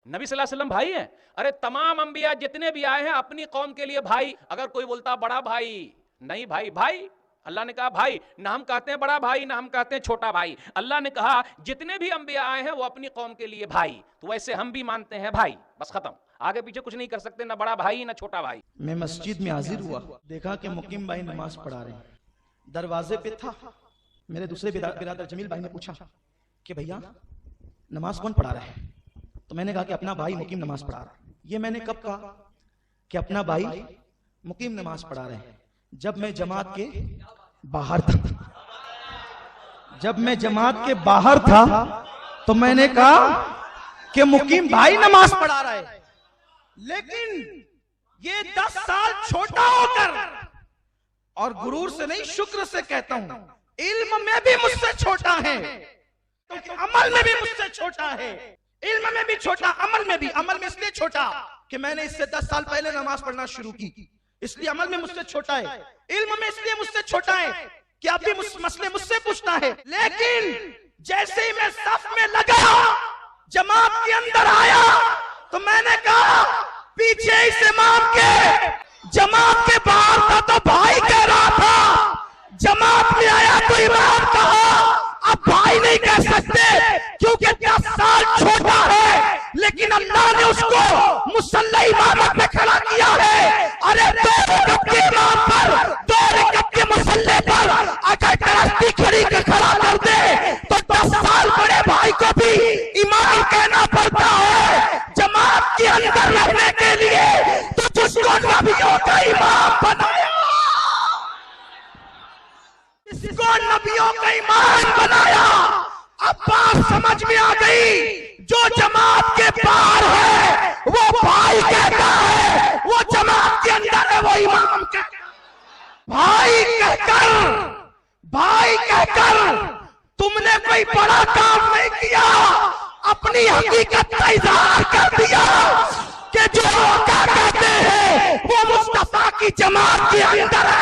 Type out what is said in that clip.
नबी सल्लल्लाहु अलैहि वसल्लम भाई हैं। अरे तमाम अंबिया जितने भी आए हैं अपनी कौम के लिए भाई। अगर कोई बोलता बड़ा भाई, नहीं भाई, भाई अल्लाह ने कहा भाई, ना हम कहते हैं बड़ा भाई ना हम कहते हैं छोटा भाई। अल्लाह ने कहा जितने भी अंबिया आए हैं वो अपनी कौम के लिए भाई, तो वैसे हम भी मानते हैं भाई, बस खत्म, आगे पीछे कुछ नहीं कर सकते, ना बड़ा भाई ना छोटा भाई। मैं मस्जिद में हाजिर हुआ, देखा कि मुकीम भाई नमाज पढ़ा रहे हैं। दरवाजे पे था, मेरे दूसरे बिरादर जमील भाई ने पूछा कि भैया नमाज कौन पढ़ा रहा है? तो मैंने कहा कि अपना भाई मुकीम नमाज पढ़ा रहा है। ये मैंने कब कहा कि अपना भाई मुकीम नमाज पढ़ा रहे हैं? जब मैं जमात के बाहर था। जब मैं जमात के बाहर था तो मैंने कहा कि मुकीम भाई नमाज पढ़ा रहा है, लेकिन ये 10 साल छोटा होकर, और गुरूर से नहीं शुक्र से कहता हूं, इल्म में भी मुझसे छोटा है, तो अमल में भी मुझसे छोटा है। इल्म में भी छोटा, अमल में भी। अमल में इसलिए छोटा कि मैंने इससे 10 साल पहले नमाज पढ़ना शुरू की, इसलिए अमल में मुझसे छोटा है। इल्म में इसलिए मुझसे छोटा है कि आप भी मसले मुझसे पूछना है। लेकिन जैसे ही मैं सफ में लगा, जमात के अंदर आया, तो मैंने कहा पीछे इस इमाम के, जमात के बाहर था तो भाई कह रहा था, जमात में आया तो इमाम कहा, अब भाई नहीं कह सकते क्योंकि 10 साल छोटा है, लेकिन अल्लाह ने उसको मुसल्ला इमामत में खड़ा किया है। अरे 2 रकअत के इमाम पर, 2 रकअत के मुसल्ले पर अगर तरस्ती खड़ी कर खड़ा कर दे तो 10 साल बड़े भाई को भी इमाम कहना पड़ता है। जमात के अंदर रहने के लिए तो जिसको नबियों का इमाम बनाया, जिसको नबियों का इमाम बनाया, अब बात समझ में आ गई। जो जमात के बाहर है वो भाई कहता है, वो जमात के अंदर है वो इमाम कहता है। भाई कहकर तुमने कोई बड़ा काम नहीं किया, अपनी हकीकत का इजहार कर दिया कि जो क्या कहते हैं वो मुस्तफा की जमात के अंदर है।